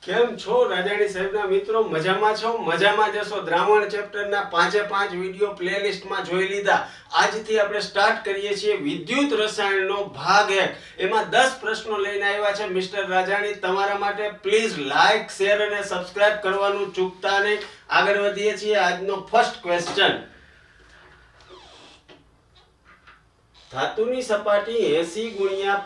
કેમ છો રાજાણી સાહેબના મિત્રો? મજામાં છો? મજામાં જશો. દ્રાવણ ચેપ્ટરના 5 વિડીયો પ્લેલિસ્ટમાં જોઈ લીધા. આજથી આપણે સ્ટાર્ટ કરીએ છીએ વિદ્યુત રસાયણનો ભાગ 1. એમાં 10 પ્રશ્નો લઈને આવ્યા છે મિસ્ટર રાજાણી તમારા માટે. પ્લીઝ લાઈક, શેર અને સબસ્ક્રાઇબ કરવાનું ચૂકતા નહીં. આગળ વધીએ છીએ. આજનો ફર્સ્ટ ક્વેશ્ચન. ધાતુની સપાટી 80 ×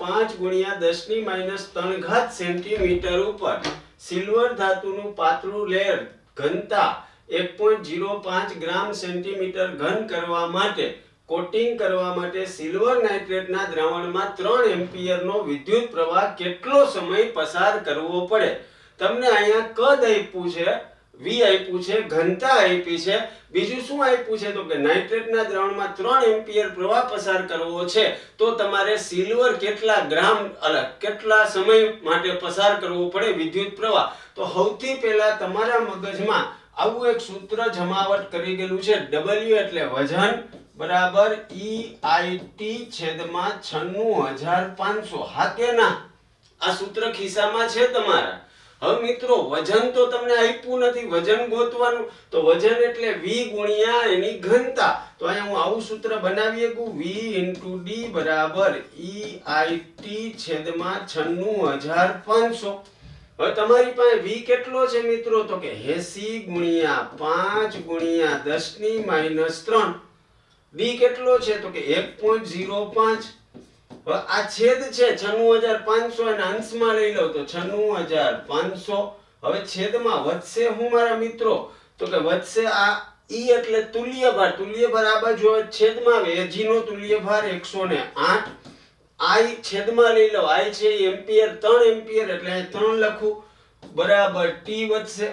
5 × 10⁻³ સેન્ટીમીટર ઉપર સિલ્વર ધાતુનું પાતળું લેયર ઘનતા 1.05 ગ્રામ સેન્ટીમીટર ઘન કરવા માટે કોટિંગ કરવા માટે સિલ્વર નાઇટ્રેટના દ્રાવણમાં 3 એમ્પિયરનો વિદ્યુત પ્રવાહ કેટલો સમય પસાર કરવો પડે? તમને અહીંયા કદ આપ્યું છે, V આપ્યું છે, ઘનતા આપી છે, બીજું શું આપ્યું છે તો કે નાઇટ્રેટના દ્રાવણમાં 3 એમ્પિયર પ્રવાહ પસાર કરવો છે તો તમારે સિલ્વર કેટલા ગ્રામ કેટલા સમય માટે પસાર કરવો પડે વિદ્યુત પ્રવાહ. તો સૌથી પહેલા તમારા મગજમાં આવું એક સૂત્ર જમાવટ કરી ગયેલું છે. W એટલે વજન બરાબર EIT છેદમાં 96500. હા કે ના? આ સૂત્ર ખિસ્સામાં છે તમારા. હવે મિત્રો વજન તો તમને આપ્યું નથી, વજન ગોતવાનું. તો વજન એટલે V ગુણ્યા એની ઘનતા. તો અહીંયા હું આવું સૂત્ર બનાવી શકું, V × D બરાબર EIT છેદમાં 96500. હવે તમારી પાસે V કેટલો છે મિત્રો તો કે 80 × 5 × 10⁻³ D કેટલો છે તો કે 1.05. હવે આ છેદ છે 96500 અને અંશમાં લઈ લો તો 96500. હવે છેદમાં વધશે હું મારા મિત્રો તો કે વધશે આ E એટલે તુલ્યભાર. તુલ્યભાર આ બાજુ છેદમાં આવે. AG no તુલ્યભાર 108. I છેદમાં લઈ લો, I છે એમ્પિયર, 3 એમ્પિયર એટલે 3 લખું બરાબર T વધશે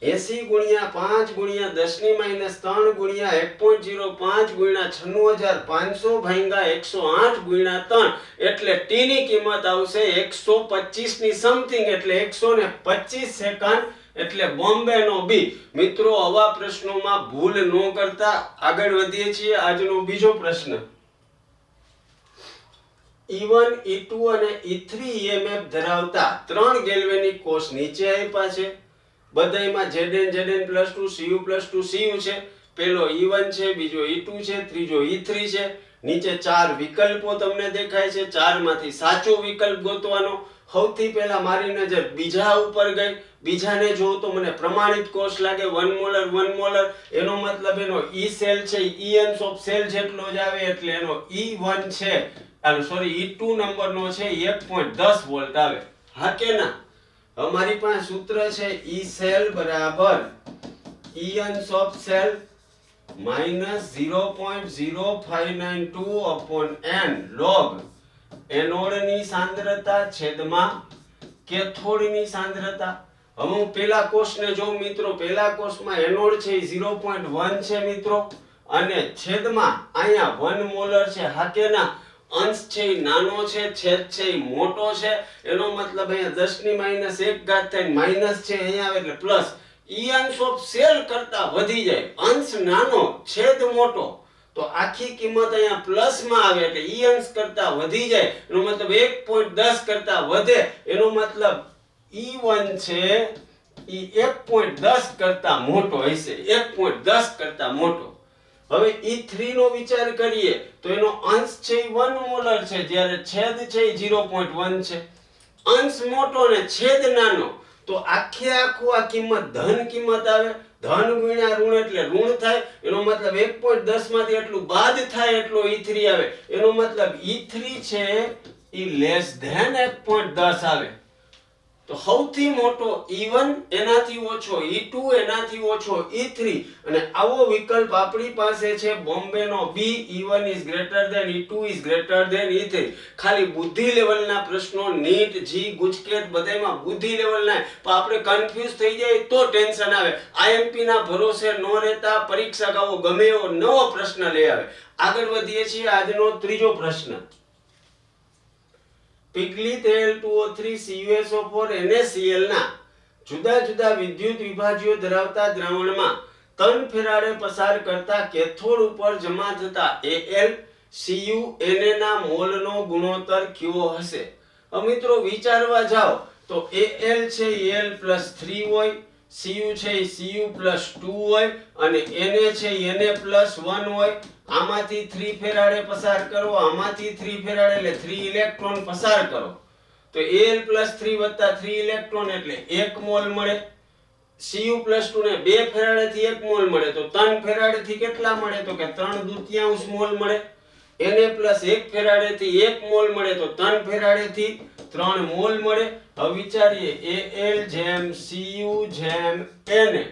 80 × 5 × 10⁻³ ગુણ્યા 1.05 ગુણ્યા 96500 ભાગ્યા 108 × 3 એટલે T ની કિંમત આવશે 125 ની સમથિંગ એટલે 125 સેકન્ડ એટલે બોમ્બે નો B. મિત્રો આવા પ્રશ્નોમાં ભૂલ ન કરતા. આગળ વધીએ છીએ. આજનો બીજો પ્રશ્ન. E1 E2 અને E3 EMF ધરાવતા 3 ગેલ્વેનિક કોષ નીચે આપ્યા છે. બધાયમાં Zn+2 Cu+2 Cu છે. પહેલો E1 છે, બીજો E2 છે, ત્રીજો E3 છે. નીચે 4 વિકલ્પો તમને દેખાય છે. 4 માંથી સાચો વિકલ્પ ગોતવાનો. સૌથી પહેલા મારી નજર બીજા ઉપર ગઈ. બીજાને જોઉં તો મને પ્રમાણિત કોષ લાગે 1 મોલર 1 મોલર. એનો મતલબ એનો E સેલ છે ઇયન્સ ઓફ સેલ જેટલો જ આવે એટલે એનો E1 છે E2 નંબરનો છે 1.10 વોલ્ટ આવે. હા કે ના? અમારી પાસે સૂત્ર છે E સેલ બરાબર ઇયન્સ ઓફ સેલ -0.0592/n log એનોડની સાંદ્રતા છેદમાં કેથોડની સાંદ્રતા. હવે હું પેલા કોષને જોઉં મિત્રો. પેલા કોષમાં એનોડ છે 0.1 છે મિત્રો અને છેદમાં અહીંયા 1 મોલર છે. હા કે ના? અંશ છે નાનો છે, છેદ છે મોટો છે. એનો મતલબ અહીંયા 10⁻1 થાય, માઈનસ છે અહીંયા આવે એટલે પ્લસ. ઇયન્સ ઓફ સેલ કરતા વધી જાય. અંશ નાનો, છેદ મોટો તો આખી કિંમત અહીંયા પ્લસ માં આવે એટલે ઇયન્સ કરતા વધી જાય. એનો મતલબ 1.10 કરતા વધે. એનો મતલબ E1 છે એ 1.10 કરતા મોટો હશે. 1.10 કરતા મોટો. હવે E3 નો વિચાર કરીએ તો એનો અંશ છે 1 મોલર છે જ્યારે છેદ છે 0.1 છે. અંશ મોટો ને છેદ નાનો તો આખે આખું આ કિંમત ધન કિંમત આવે. ધન ગુણ્યા ઋણ એટલે ઋણ થાય. એનો મતલબ 1.10 માંથી એટલું બાદ થાય એટલો E3 આવે. એનો મતલબ E3 છે એ લેસ ધેન 1.10 આવે. તો સૌથી મોટો E1 એનાથી ઓછો E2 એનાથી ઓછો E3 અને આવો વિકલ્પ આપણી પાસે છે બોમ્બેનો B. E1 is greater than E2 is greater than E3. ખાલી બુદ્ધિ લેવલના પ્રશ્નો નીટ જી ગુજકેટ બધામાં બુદ્ધિ લેવલના. પણ આપણે કન્ફ્યુઝ થઈ જાય તો ટેન્શન આવે. IMP ના ભરોસે ન રહેતા પરીક્ષાઓ ગમે એવો નવો પ્રશ્ન લઈ આવે. આગળ વધીએ છીએ. આજનો ત્રીજો પ્રશ્ન. પિગલિત Al2O3 CuSO4 NaCl ના જુદા જુદા વિદ્યુત વિભાજ્યો ધરાવતા દ્રાવણમાં 3 ફેરાડે પસાર કરતા કેથોડ ઉપર જમા થતા Al Cu Na ના મોલનો ગુણોત્તર કયો હશે? મિત્રો વિચારવા જાઓ તો Al છે એ Al + 3 હોય, Cu છે એ Cu + 2 હોય અને Na છે એ Na + 1 હોય. આમાંથી 3 ફેરાડે પસાર કરો, આમાંથી 3 ફેરાડે એટલે 3 ઇલેક્ટ્રોન પસાર કરો. તો Al + 3 + 3 ઇલેક્ટ્રોન એટલે 1 મોલ મળે. Cu + 2 ને 2 ફેરાડે થી 1 મોલ મળે તો 3 ફેરાડે થી કેટલા મળે તો કે 3/2 મોલ મળે. Na + 1 ફેરાડે થી 1 મોલ મળે તો 3 ફેરાડે થી 3 મોલ મળે. હવે વિચારીએ Al જેમ Cu જેમ Na.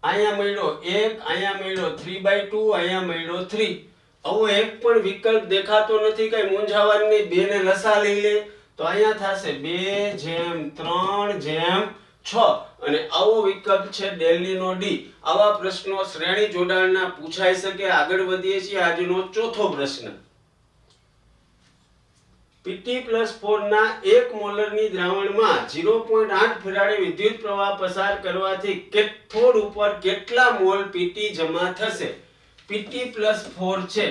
અહીંયા મળ્યો 1, અહીંયા મળ્યો 3/2, અહીંયા મળ્યો 3. આવો એક પણ વિકલ્પ દેખાતો નથી, કઈ મૂંઝાવાની. 2 ને લસા લઈ લે તો અહીંયા થશે 2/3/6 અને આવો વિકલ્પ છે દિલ્હીનો ડી. આવા પ્રશ્નો શ્રેણી જોડાણના પૂછાઈ શકે. આગળ વધીએ છીએ આજનો ચોથો પ્રશ્ન. Pt+4 ના 1 મોલરની દ્રાવણમાં 0.8 ફેરાડે વિદ્યુત પ્રવાહ પસાર કરવાથી કેથોડ ઉપર કેટલા મોલ Pt જમા થશે? Pt+4 છે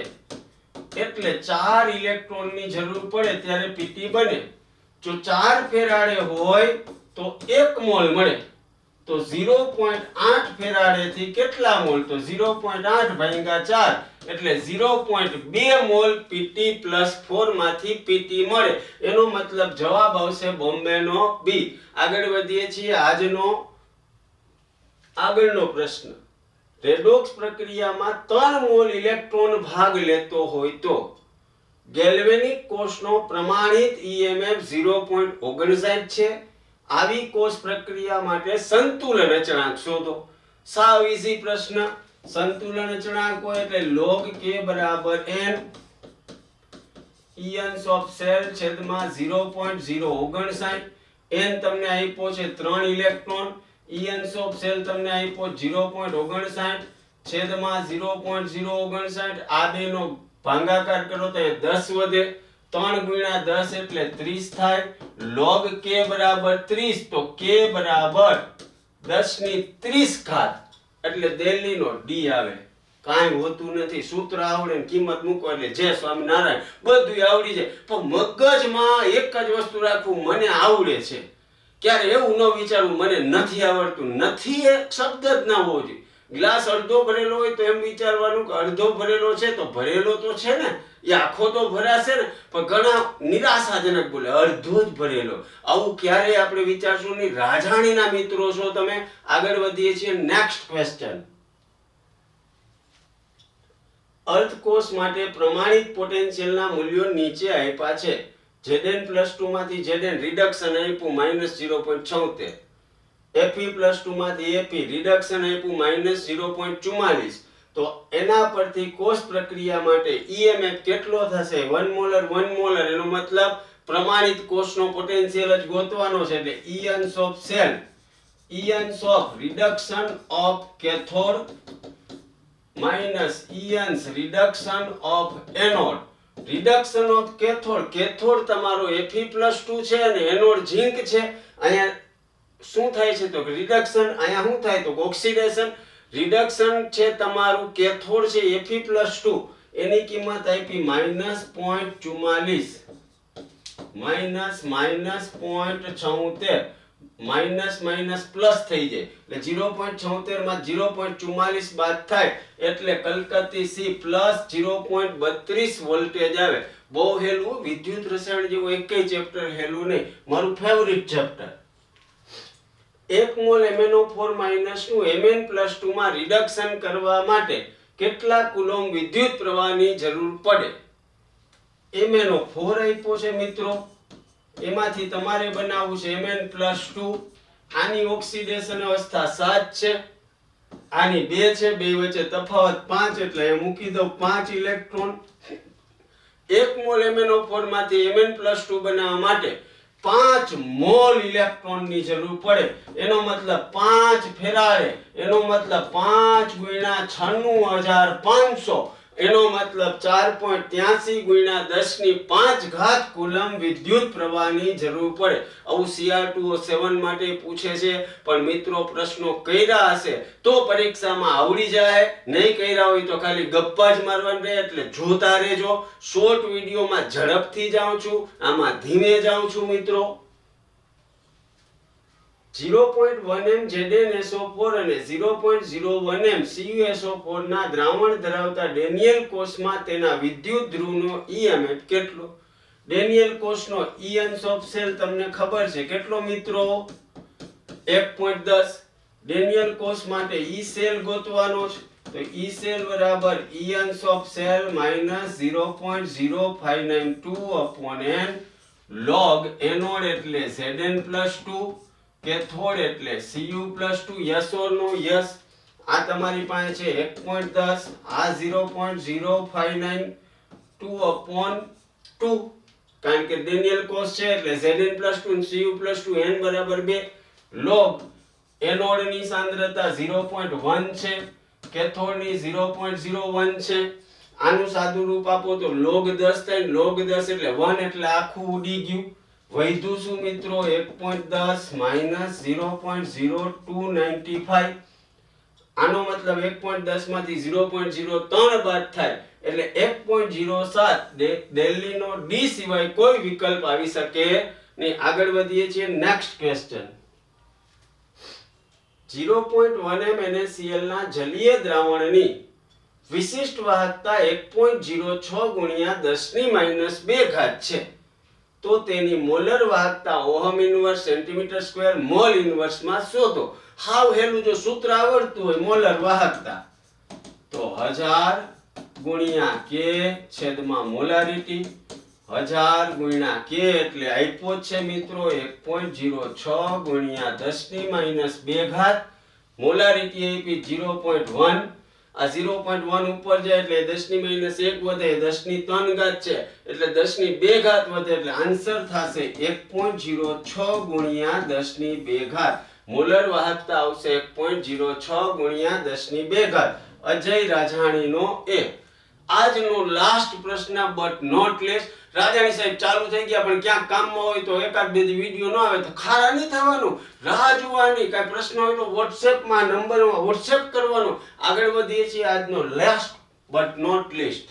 એટલે 4 ઇલેક્ટ્રોનની જરૂર પડે ત્યારે Pt બને. જો 4 ફેરાડે હોય તો 1 મોલ મળે. તો 0.8 ફેરાડે થી કેટલા મોલ? તો 0.8 ભાગ્યા 4 એટલે 0.2 મોલ Pt+4 માંથી Pt મળે. એનો મતલબ જવાબ આવશે બોમ્બેનો બી. આગળ વધીએ છીએ આજનો આગળનો પ્રશ્ન. રેડોક્સ પ્રક્રિયામાં 3 મોલ ઇલેક્ટ્રોન ભાગ લેતો હોય તો ગેલ્વેનિક કોષનો પ્રમાણિત EMF 0.59 છે. આવી કોષ પ્રક્રિયા માટે સંતુલન અચળાંક શોધો. સાવ ઈઝી પ્રશ્ન. સંતુલન અચળાંક હોય એટલે log k = n ions of cell છેદમાં 0.059. n તમને આપ્યો છે 3 ઇલેક્ટ્રોન. ઇયન્સ ઓફ સેલ તમને આપ્યો 0.59 છેદમાં 0.059. આ બેનો ભાગાકાર કરો તો 10 વધે. 3 × 10 એટલે 30 થાય. log k = 30 તો k = 10⁻30 એટલે દિલ્હીનો ડી આવે. કાંઈ હોતું નથી. સૂત્ર આવડે ને કિંમત મૂકો એટલે જય સ્વામિનારાયણ બધું આવડી જાય. પણ મગજમાં એક જ વસ્તુ રાખવું, મને આવડે છે. ક્યારે એવું ન વિચારવું મને નથી આવડતું. નથી એક શબ્દ જ ના હોવો જોઈએ. ગ્લાસ અડધો ભરેલો હોય તો એમ વિચારવાનું કે અડધો ભરેલો છે તો ભરેલો તો છે ને, એ આખો તો ભરાશે ને. પણ ઘણા નિરાશાજનક બોલે અડધો જ ભરેલો. આવું ક્યારે આપણે વિચારશું નહીં. રાજાણીના મિત્રો છો તમે. આગળ વધીએ છીએ નેક્સ્ટ ક્વેશ્ચન. અર્ધકોષ માટે પ્રમાણિત પોટેન્શિયલના મૂલ્યો નીચે આપ્યા છે. Zn+2 માંથી Zn રિડક્શન આપ્યું -0.76. Fe+2 માંથી Fe રિડક્શન આપ્યું -0.44. તો એના પરથી કોષ પ્રક્રિયા માટે EMF કેટલો થશે? 1 મોલર 1 મોલર. એનો મતલબ પ્રમાણિત કોષનો પોટેન્શિયલ જ ગોતવાનો છે. એટલે ions of cell, ions of reduction of cathode minus ions reduction of anode. Reduction of cathode, cathode તમારો Fe+2 છે અને એનોડ ઝિંક છે. અહીંયા શું થાય છે તો રિડક્શન, અહીંયા શું થાય તો ઓક્સિડેશન. રિડક્શન છે તમારું કેથોડ છે Fe+2, એની કિંમત આપી -0.44 -0.76 માઇનસ માઇનસ પ્લસ થઈ જાય એટલે 0.76 માં 0.44 બાદ થાય એટલે કલકત્તી સી પ્લસ 0.32 વોલ્ટેજ આવે. બહુ હેલું, વિદ્યુત રસાયણ જેવું એકેય ચેપ્ટર હેલું નહીં, મારું favourite chapter. 1 mall MnO4 minus નું Mn+2 માં રિડક્શન કરવા માટે કેટલા કુલોમ્બ વિદ્યુત પ્રવાહની જરૂર પડે? MnO4 આપ્યો છે મિત્રો, એમાંથી તમારે બનાવવું છે Mn+2. આની ઓક્સિડેશન અવસ્થા 7 છે, આની 2 છે, બે વચ્ચે તફાવત 5 એટલે એ મૂકી દો 5 ઇલેક્ટ્રોન. 1 મોલ MnO4 માંથી Mn+2 બનાવવા માટે 5 મોલ ઇલેક્ટ્રોનની જરૂર પડે. એનો મતલબ 5 ફેરાડે, એનો મતલબ 5 × 96500, એનો મતલબ 4.83 × 10⁵ કુલમ વિદ્યુત પ્રવાહની જરૂર પડે. આવું Cr2O7 માટે પૂછે છે, પણ મિત્રો પ્રશ્નો કર્યા હશે તો પરીક્ષામાં આવડી જાય, નહીં કર્યા હોય તો ખાલી ગપ્પા જ મારવાના રહે. એટલે જોતા રહેજો. શોર્ટ વિડીયોમાં ઝડપથી જાઉં છું, આમાં ધીમે જાઉં છું મિત્રો. 0.1 m ZnSO4 અને 0.01 m CuSO4 ના દ્રાવણ ધરાવતા ડેનિયલ કોષમાં તેના વિદ્યુત ધ્રુવનો EMF કેટલો? ડેનિયલ કોષનો E અંશ ઓફ સેલ તમને ખબર છે કેટલો મિત્રો? 1.10. ડેનિયલ કોષ માટે E સેલ ગોતવાનો છે તો E સેલ બરાબર E અંશ of cell minus 0.0592 upon n log anode એટલે Zn+2 કેથોડ એટલે Cu+2. Yes or no? Yes. આ તમારી પાસે છે 1.10, આ 0.0592 upon 2 કારણ કે ડેનિયલ કોષ છે એટલે Zn+2 અને Cu+2 n બરાબર 2 log એનોડની સાંદ્રતા 0.1 છે, કેથોડની 0.01 છે. આનું સાદું રૂપ આપો તો log 10 થાય. log 10 એટલે 1 એટલે આખું ઉડી ગયું. વધ્યું શું મિત્રો? 1.10 માઈનસ 0.0295. આનો મતલબ 1.10 માંથી 0.03 બાદ થાય એટલે 1.07. દિલ્હીનો ડી સિવાય કોઈ વિકલ્પ આવી શકે નહીં. આગળ વધીએ છીએ નેક્સ્ટ ક્વેશ્ચન. 0.1 m NaCl ના જલીય દ્રાવણની વિશિષ્ટ વાહકતા 1.06 ગુણ્યા 10⁻2 છે તો તેની મોલર વાહકતા ohm inverse centimetre square mall inverse માં શોધો. હાવ હેલું જો સૂત્ર આવડતું હોય મોલર વાહકતા તો 1000 ગુણ્યા k છેદમાં મોલારિટી. 1000 ગુણ્યા k એટલે આપ્યો છે મિત્રો 1.06 ગુણ્યા 10⁻2. મોલારિટી આપી 0.1. આ 0.1 ઉપર જાય એટલે 10⁻1 વધે, 10⁻³ છે એટલે 10⁻2 વધે એટલે આન્સર થશે 1.06 ગુણ્યા 10⁻2. મોલર વાહકતા આવશે 1.06 ગુણ્યા 10⁻2. અજય રાજાણીનો એ. આજનો લાસ્ટ પ્રશ્ન બટ નોટ લેસ. રાજાણી સાહેબ ચાલુ થઈ ગયા પણ ક્યાંક કામમાં હોય તો એકાદ બે વિડિયો ન આવે તો ખારા નહીં થવાનું. રાહ જોવાની. કાંઈ પ્રશ્ન હોય તો વોટ્સએપમાં નંબરમાં વોટ્સએપ કરવાનો. આગળ વધીએ છીએ આજનો last but not least.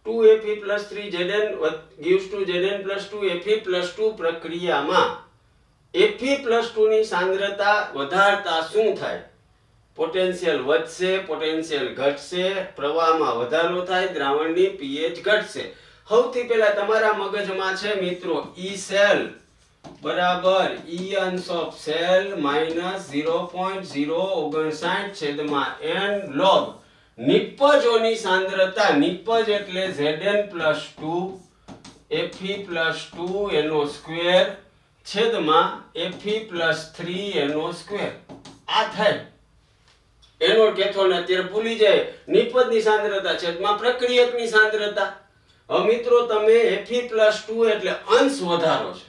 2Fe+3Zn gives to Zn+2 Fe+2 પ્રક્રિયામાં Fe+2 ની સાંદ્રતા વધારતા શું થાય? પોટેન્શિયલ વધશે, પોટેન્શિયલ ઘટશે, પ્રવાહમાં વધારો થાય, દ્રાવણની pH ઘટશે. સૌથી પહેલા તમારા મગજમાં છે મિત્રો E સેલ બરાબર E અંશ ઓફ સેલ માઈનસ 0.059 છેદમાં n log નિપજોની સાંદ્રતા. નિપજ એટલે Zn+2 Fe+2 એનો સ્ક્વેર છેદમાં Fe+3 એનો સ્ક્વેર. આ થાય એનોડ કેથોડ અત્યારે ભૂલી જાય. નિપજની સાંદ્રતા છેદમાં પ્રક્રિયકની સાંદ્રતા. હવે મિત્રો તમે Fe+2 એટલે અંશ વધારો છે.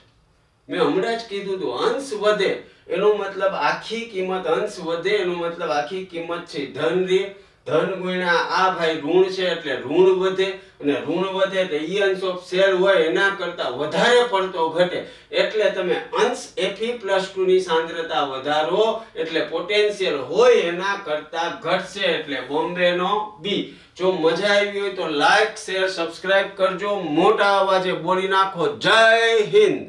મેં હમણાં જ કીધું હતું અંશ વધે એનો મતલબ આખી કિંમત. અંશ વધે એનો મતલબ આખી કિંમત છે ધન રે. ધન ગુણ્યા આ ભાઈ ઋણ છે એટલે ઋણ વધે અને ઋણ વધે એટલે E અંશ ઓફ સેલ હોય એના કરતા વધારે પડતો ઘટે એટલે તમે અંશ Fe+2 ની સાંદ્રતા વધારો એટલે પોટેન્શિયલ હોય એના કરતા ઘટશે એટલે બોમ્બેનો બી. જો મજા આવી હોય તો લાઈક શેર સબસ્ક્રાઇબ કરજો. મોટા અવાજે બોલી નાખો. જય હિન્દ.